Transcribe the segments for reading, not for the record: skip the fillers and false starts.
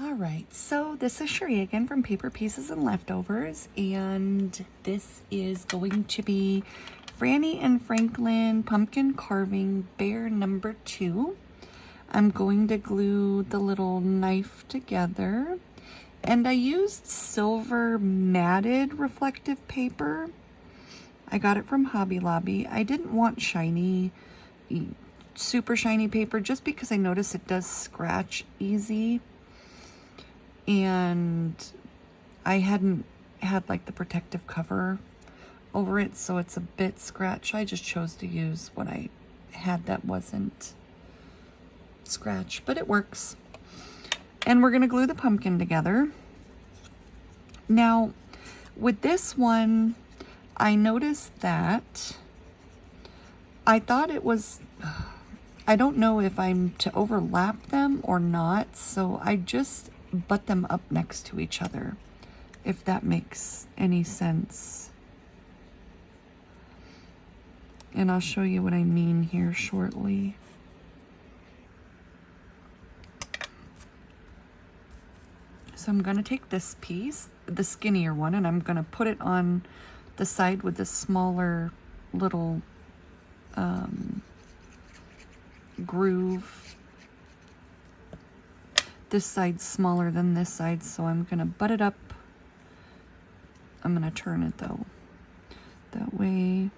All right, so this is Cherie again from Paper Pieces and Leftovers, and this is going to be Frannie and Franklin Pumpkin Carving Bear number 2. I'm going to glue the little knife together, and I used silver matted reflective paper. I got it from Hobby Lobby. I didn't want shiny, super shiny paper just because I noticed it does scratch easy. And I hadn't had like the protective cover over it, so it's a bit scratched. I just chose to use what I had that wasn't scratched, but it works. And we're gonna glue the pumpkin together. Now, with this one, I noticed that I thought it was, I don't know if I'm to overlap them or not, so I just butt them up next to each other, if that makes any sense. And I'll show you what I mean here shortly. So I'm going to take this piece, the skinnier one, and I'm going to put it on the side with the smaller little groove. This side's smaller than this side, so I'm gonna butt it up. I'm gonna turn it though, that way.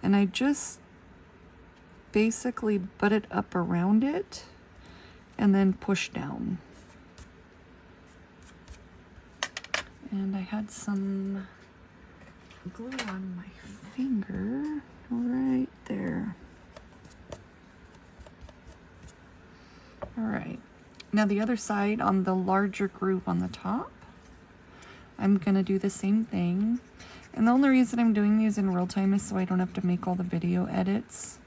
And I just basically butt it up around it and then push down. And I had some glue on my finger right there. All right, now the other side on the larger groove on the top, I'm gonna do the same thing. And the only reason I'm doing these in real time is so I don't have to make all the video edits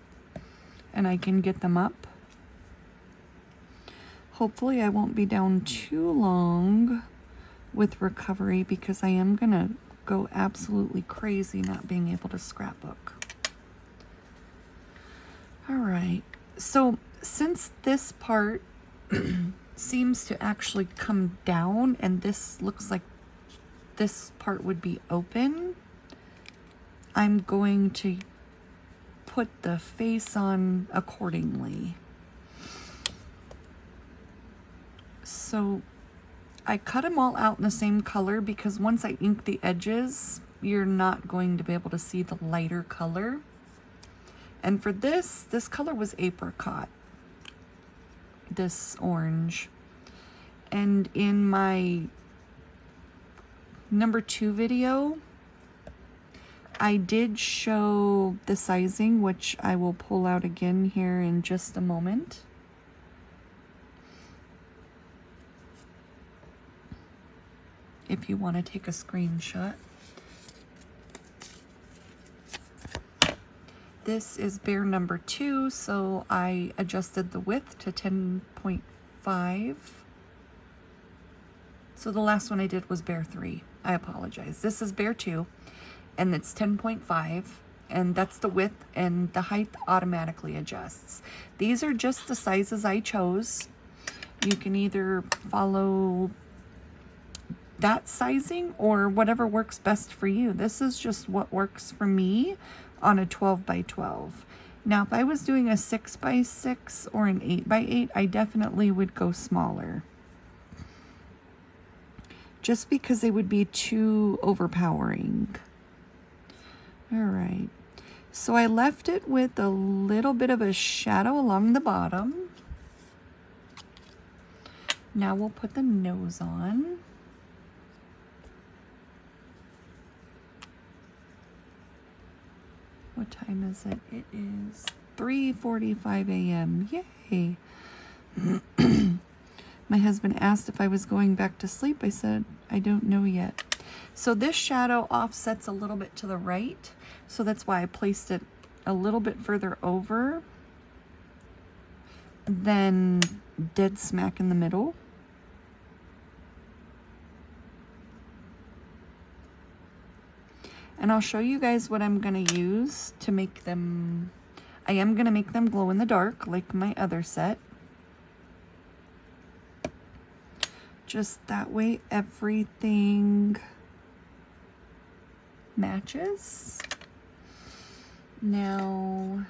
and I can get them up. Hopefully I won't be down too long with recovery because I am gonna go absolutely crazy not being able to scrapbook. All right, so since this part seems to actually come down and this looks like this part would be open, I'm going to put the face on accordingly. So I cut them all out in the same color because once I ink the edges, you're not going to be able to see the lighter color. And for this color was apricot, this orange. And in my number 2 video, I did show the sizing, which I will pull out again here in just a moment. If you want to take a screenshot. This is bear number 2, so I adjusted the width to 10.5. So the last one I did was bear 3. I apologize. This is bear 2, and it's 10.5, and that's the width, and the height automatically adjusts. These are just the sizes I chose. You can either follow that sizing or whatever works best for you. This is just what works for me on a 12 by 12. Now, if I was doing a 6 by 6 or an 8 by 8, I definitely would go smaller. Just because they would be too overpowering. All right. So I left it with a little bit of a shadow along the bottom. Now we'll put the nose on. What time is it? It is 3:45 a.m. Yay! My husband asked if I was going back to sleep. I said, I don't know yet. So this shadow offsets a little bit to the right, so that's why I placed it a little bit further over than dead smack in the middle. And I'll show you guys what I'm going to use to make them. I am going to make them glow in the dark like my other set. Just that way everything matches. Now,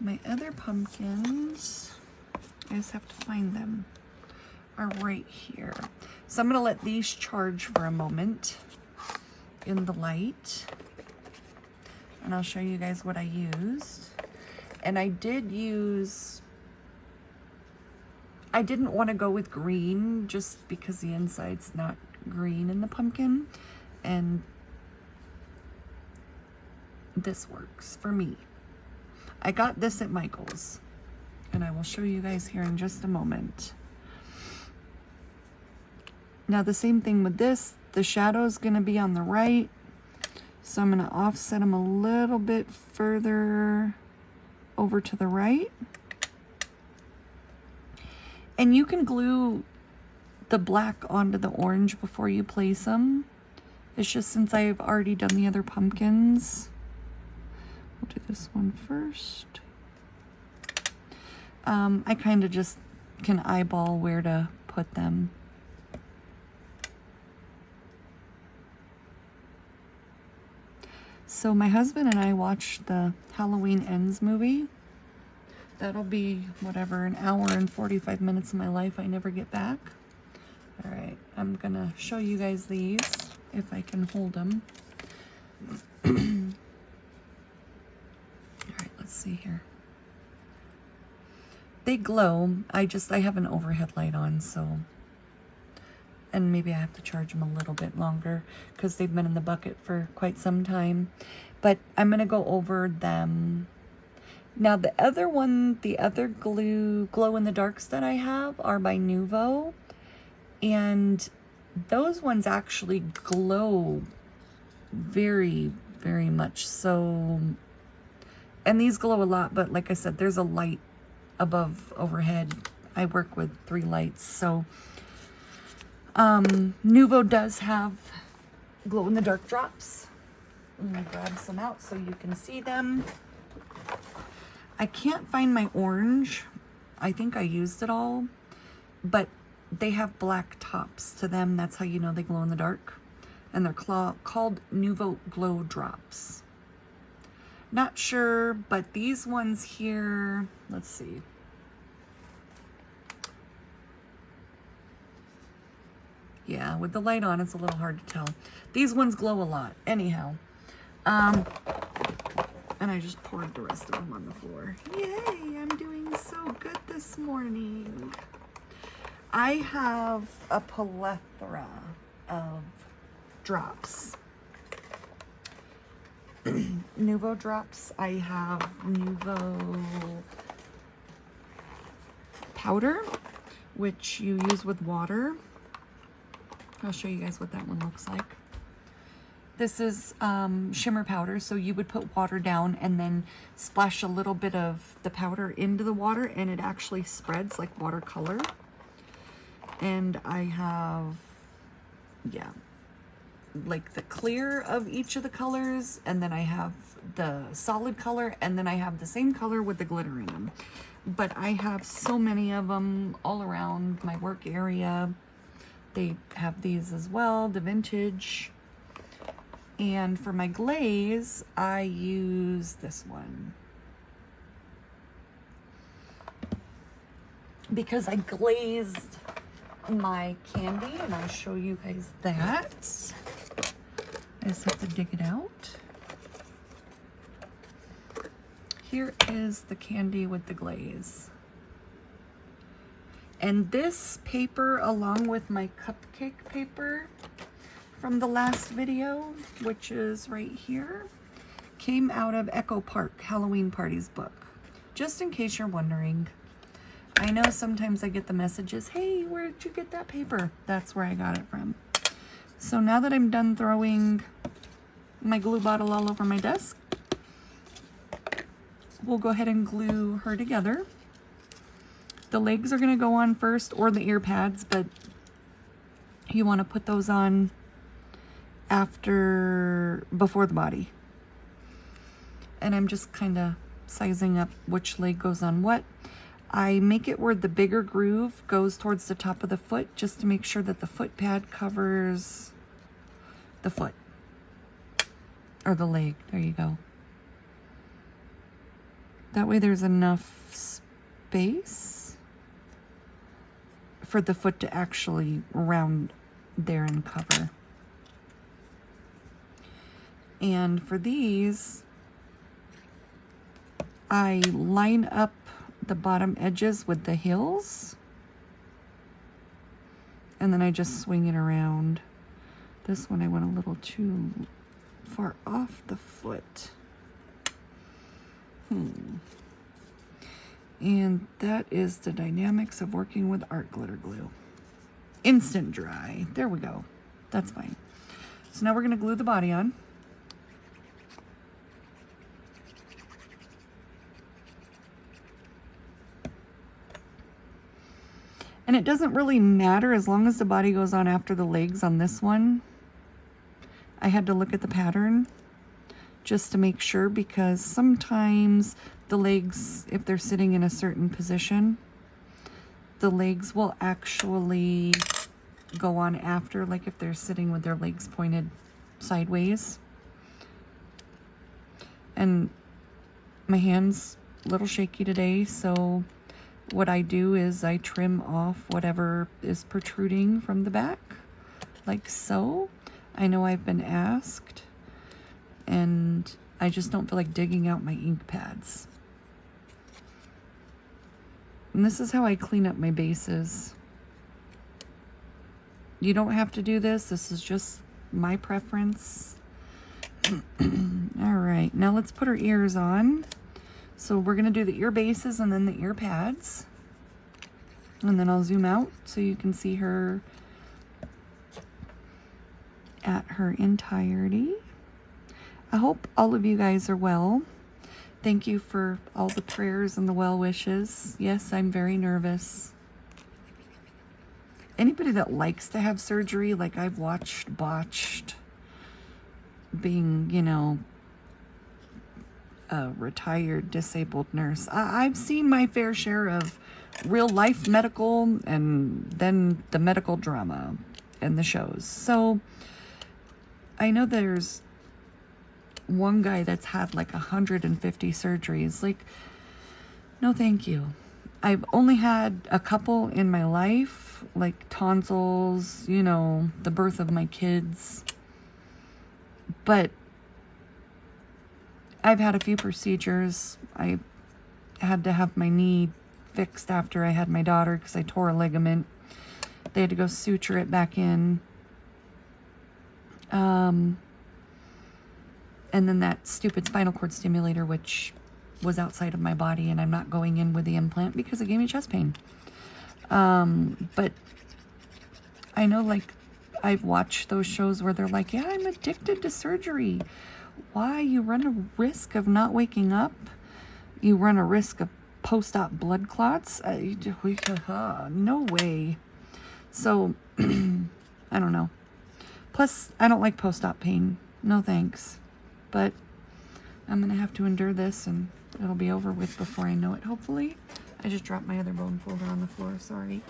my other pumpkins, I just have to find them, are right here. So I'm gonna let these charge for a moment in the light, and I'll show you guys what I used. And I didn't want to go with green just because the inside's not green in the pumpkin, and this works for me. I got this at Michael's, and I will show you guys here in just a moment. Now the same thing with this, the shadow's going to be on the right, so I'm going to offset them a little bit further over to the right. And you can glue the black onto the orange before you place them. It's just since I've already done the other pumpkins, we'll do this one first. I kind of just can eyeball where to put them. So my husband and I watched the Halloween Ends movie. That'll be whatever, an hour and 45 minutes of my life I never get back. All right, I'm gonna show you guys these if I can hold them. All right, let's see here. They glow. I have an overhead light on, so, and maybe I have to charge them a little bit longer because they've been in the bucket for quite some time. But I'm gonna go over them. Now the other glow in the darks that I have are by Nuvo, and those ones actually glow very, very much so. And these glow a lot, but like I said, there's a light above overhead. I work with 3 lights, so Nuvo does have glow in the dark drops. I'm gonna grab some out so you can see them. I can't find my orange. I think I used it all, but they have black tops to them. That's how you know they glow in the dark. And they're called Nuvo Glow Drops. Not sure, but these ones here, let's see. Yeah, with the light on, it's a little hard to tell. These ones glow a lot. Anyhow, and I just poured the rest of them on the floor. Yay, I'm doing so good this morning. I have a plethora of drops. Nuvo drops. I have Nuvo powder, which you use with water. I'll show you guys what that one looks like. This is shimmer powder, so you would put water down and then splash a little bit of the powder into the water, and it actually spreads like watercolor. And I have, yeah, like the clear of each of the colors, and then I have the solid color, and then I have the same color with the glitter in them. But I have so many of them all around my work area. They have these as well, the vintage. And for my glaze, I use this one because I glazed my candy, and I'll show you guys that. I just have to dig it out. Here is the candy with the glaze. And this paper, along with my cupcake paper from the last video, which is right here, came out of Echo Park Halloween Parties book. Just in case you're wondering. I know sometimes I get the messages, hey, where did you get that paper? That's where I got it from. So now that I'm done throwing my glue bottle all over my desk, we'll go ahead and glue her together. The legs are going to go on first, or the ear pads, but you want to put those on before the body. And I'm just kind of sizing up which leg goes on what. I make it where the bigger groove goes towards the top of the foot, just to make sure that the foot pad covers the foot. Or the leg, there you go. That way there's enough space for the foot to actually round there and cover. And for these, I line up the bottom edges with the heels, and then I just swing it around. This one I went a little too far off the foot. And that is the dynamics of working with art glitter glue. Instant dry. There we go. That's fine. So now we're going to glue the body on. And it doesn't really matter as long as the body goes on after the legs on this one. I had to look at the pattern just to make sure, because sometimes the legs, if they're sitting in a certain position, the legs will actually go on after, like if they're sitting with their legs pointed sideways. And my hand's a little shaky today, so what I do is I trim off whatever is protruding from the back, like so. I know I've been asked, and I just don't feel like digging out my ink pads. And this is how I clean up my bases. You don't have to do this. This is just my preference. All right, now let's put her ears on. So we're gonna do the ear bases and then the ear pads. And then I'll zoom out so you can see her at her entirety. I hope all of you guys are well. Thank you for all the prayers and the well wishes. Yes, I'm very nervous. Anybody that likes to have surgery, like I've watched botched, being, you know, a retired disabled nurse. I've seen my fair share of real life medical and then the medical drama and the shows. So I know there's one guy that's had like 150 surgeries. Like, no thank you. I've only had a couple in my life, like tonsils, you know, the birth of my kids. But I've had a few procedures. I had to have my knee fixed after I had my daughter because I tore a ligament. They had to go suture it back in. And then that stupid spinal cord stimulator, which was outside of my body, and I'm not going in with the implant because it gave me chest pain. But I know, like, I've watched those shows where they're like, yeah, I'm addicted to surgery. Why? You run a risk of not waking up. You run a risk of post-op blood clots. No way. So, I don't know. Plus, I don't like post-op pain. No thanks. But I'm going to have to endure this, and it'll be over with before I know it, hopefully. I just dropped my other bone folder on the floor. Sorry.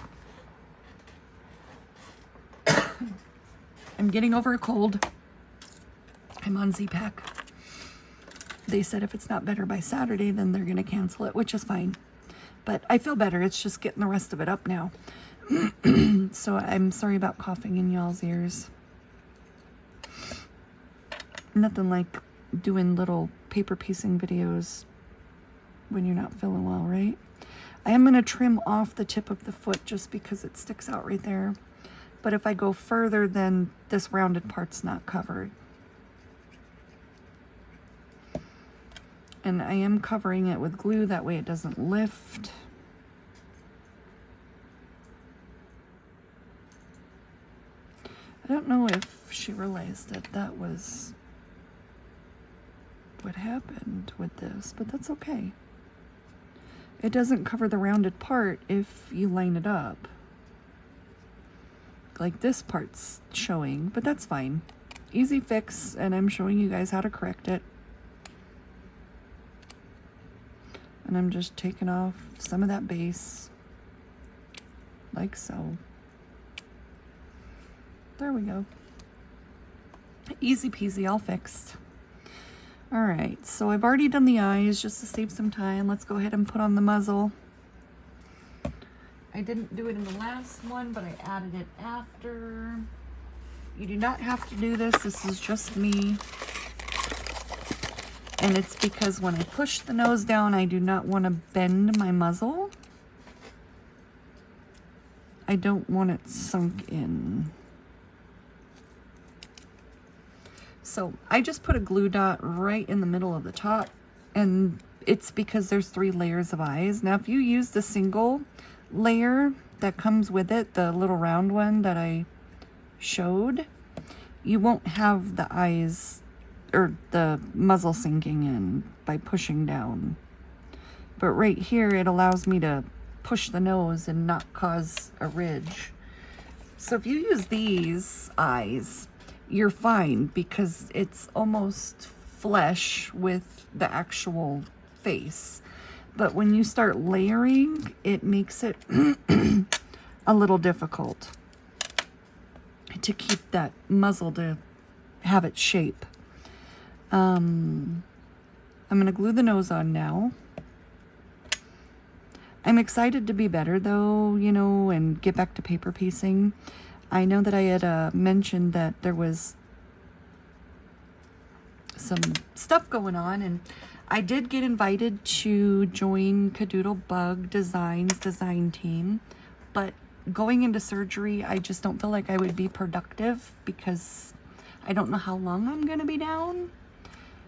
I'm getting over a cold. I'm on Z-Pack. They said if it's not better by Saturday, then they're going to cancel it, which is fine. But I feel better. It's just getting the rest of it up now. So I'm sorry about coughing in y'all's ears. Nothing like doing little paper piecing videos when you're not feeling well, right? I am going to trim off the tip of the foot just because it sticks out right there. But if I go further, then this rounded part's not covered. And I am covering it with glue, that way it doesn't lift. I don't know if she realized that that was what happened with this, but that's okay. It doesn't cover the rounded part if you line it up. Like this part's showing, but that's fine. Easy fix, and I'm showing you guys how to correct it. And I'm just taking off some of that base, like so. There we go. Easy peasy, all fixed. All right, so I've already done the eyes just to save some time. Let's go ahead and put on the muzzle. I didn't do it in the last one, but I added it after. You do not have to do this. This is just me. And it's because when I push the nose down, I do not want to bend my muzzle. I don't want it sunk in. So I just put a glue dot right in the middle of the top, and it's because there's 3 layers of eyes. Now, if you use the single layer that comes with it, the little round one that I showed, you won't have the eyes or the muzzle sinking in by pushing down. But right here, it allows me to push the nose and not cause a ridge. So if you use these eyes, you're fine because it's almost flesh with the actual face. But when you start layering, it makes it a little difficult to keep that muzzle to have its shape. I'm going to glue the nose on now. I'm excited to be better though, you know, and get back to paper piecing. I know that I had mentioned that there was some stuff going on, and I did get invited to join Cadoodle Bug Designs design team, but going into surgery, I just don't feel like I would be productive because I don't know how long I'm going to be down.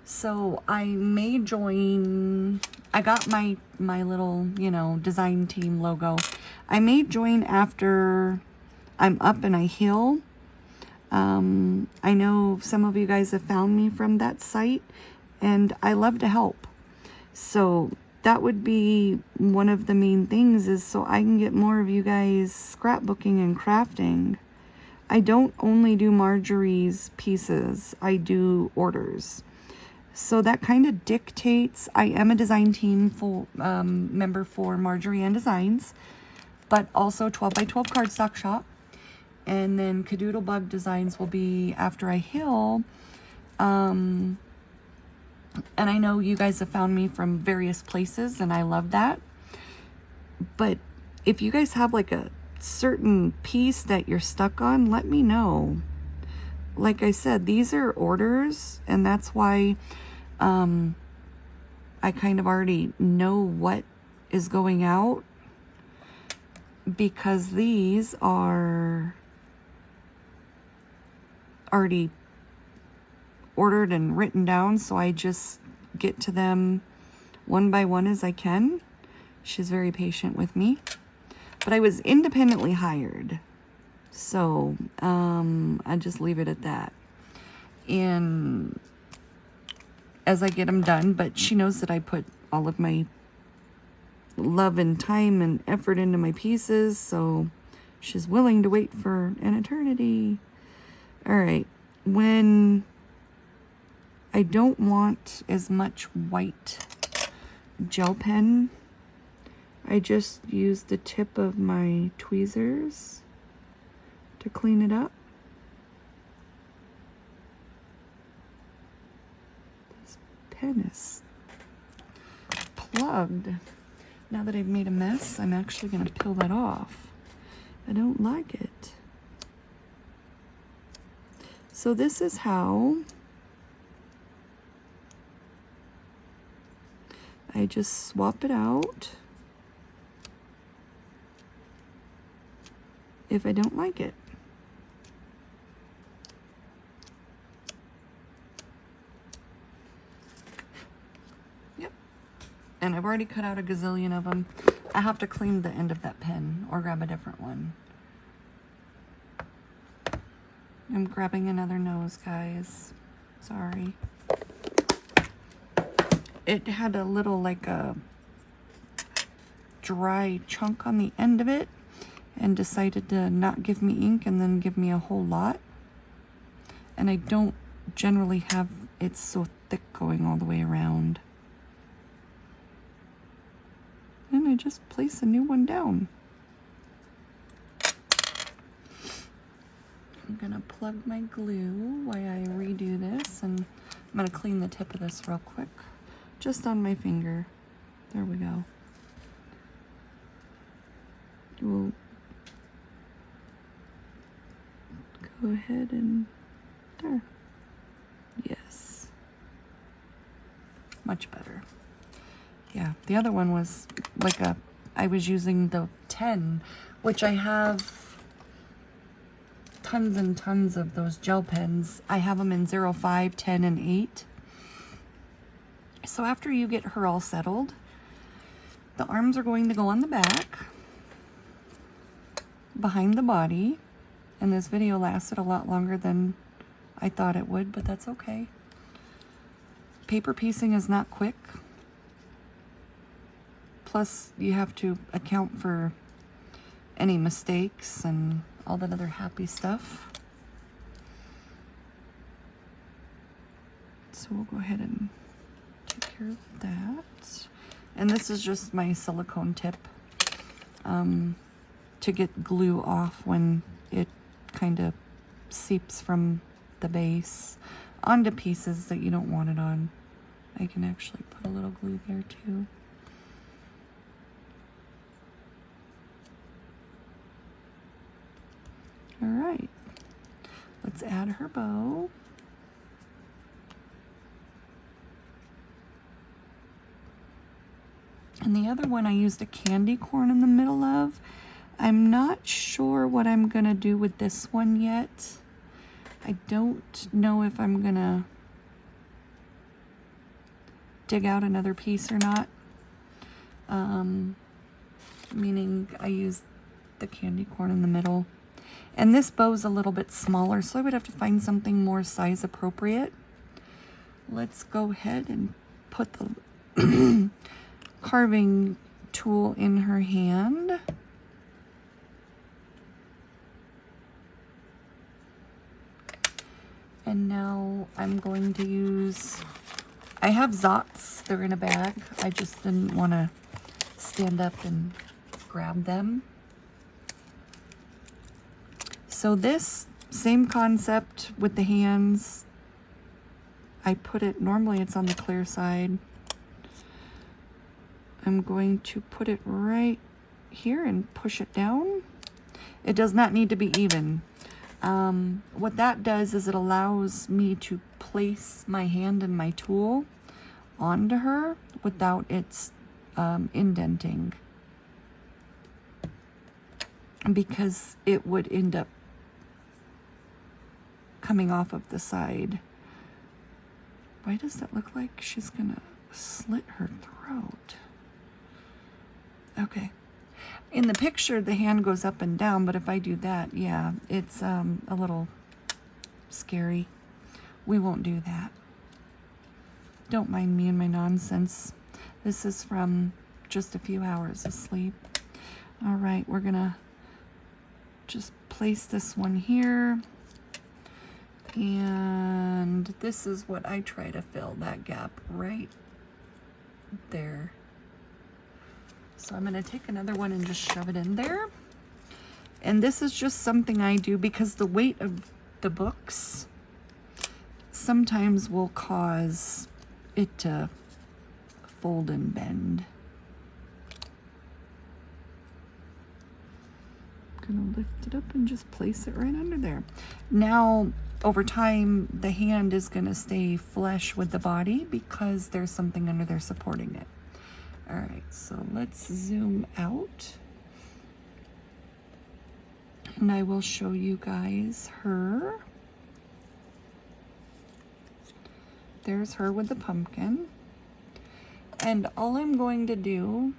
So I may join. I got my little, you know, design team logo. I may join after I'm up and I heal. I know some of you guys have found me from that site, and I love to help. So that would be one of the main things, is so I can get more of you guys scrapbooking and crafting. I don't only do Marjorie's pieces, I do orders. So that kind of dictates. I am a design team for member for Marjorie and Designs, but also 12 by 12 cardstock shop. And then Cadoodle Bug Designs will be after I heal. And I know you guys have found me from various places, and I love that. But if you guys have like a certain piece that you're stuck on, let me know. Like I said, these are orders, and that's why I kind of already know what is going out, because these are already ordered and written down, so I just get to them one by one as I can. She's very patient with me. But I was independently hired, so I just leave it at that. And as I get them done, but she knows that I put all of my love and time and effort into my pieces, so she's willing to wait for an eternity. All right, when I don't want as much white gel pen, I just use the tip of my tweezers to clean it up. This pen is plugged. Now that I've made a mess, I'm actually going to peel that off. I don't like it. So this is how I just swap it out if I don't like it. Yep. And I've already cut out a gazillion of them. I have to clean the end of that pen or grab a different one. I'm grabbing another nose, guys. Sorry. It had a little, like a dry chunk on the end of it, and decided to not give me ink and then give me a whole lot. And I don't generally have it so thick going all the way around. I just place a new one down. I'm gonna plug my glue while I redo this, and I'm gonna clean the tip of this real quick, just on my finger. There we go. We'll go ahead and there. Yes. Much better. Yeah, the other one was like I was using the 10, which I have tons and tons of those gel pens. I have them in 0, 5, 10, and 8. So after you get her all settled, the arms are going to go on the back, behind the body, and this video lasted a lot longer than I thought it would, but that's okay. Paper piecing is not quick. Plus, you have to account for any mistakes and all that other happy stuff. So we'll go ahead and take care of that. And this is just my silicone tip to get glue off when it kind of seeps from the base onto pieces that you don't want it on. I can actually put a little glue there too. All right, let's add her bow. And the other one I used a candy corn in the middle of. I'm not sure what I'm gonna do with this one yet. I don't know if I'm gonna dig out another piece or not. Meaning I used the candy corn in the middle. And this bow's a little bit smaller, so I would have to find something more size appropriate. Let's go ahead and put the carving tool in her hand. And now I'm going to use, I have Zots, they're in a bag. I just didn't want to stand up and grab them. So this same concept with the hands, I put it, normally it's on the clear side. I'm going to put it right here and push it down. It does not need to be even. What that does is it allows me to place my hand and my tool onto her without its indenting, because it would end up coming off of the side. Why does that look like she's gonna slit her throat? Okay. In the picture, the hand goes up and down, but if I do that, yeah, it's a little scary. We won't do that. Don't mind me and my nonsense. This is from just a few hours of sleep. All right, we're gonna just place this one here. And this is what I try to fill, that gap right there. So I'm gonna take another one and just shove it in there. And this is just something I do because the weight of the books sometimes will cause it to fold and bend. I'm gonna lift it up and just place it right under there. Now, over time, the hand is gonna stay flush with the body because there's something under there supporting it. All right, so let's zoom out. And I will show you guys her. There's her with the pumpkin. And all I'm going to do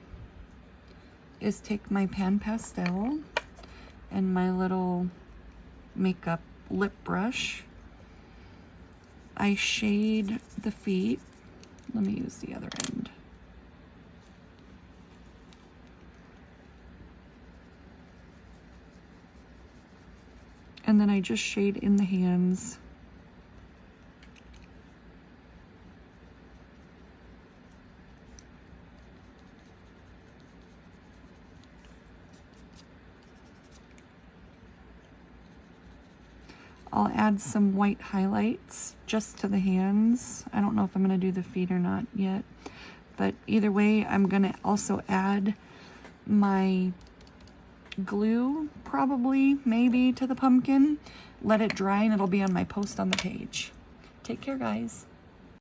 is take my pan pastel and my little makeup lip brush. I shade the feet. Let me use the other end. And then I just shade in the hands. I'll add some white highlights just to the hands. I don't know if I'm going to do the feet or not yet. But either way, I'm going to also add my glue, probably, maybe, to the pumpkin. Let it dry and it'll be on my post on the page. Take care, guys.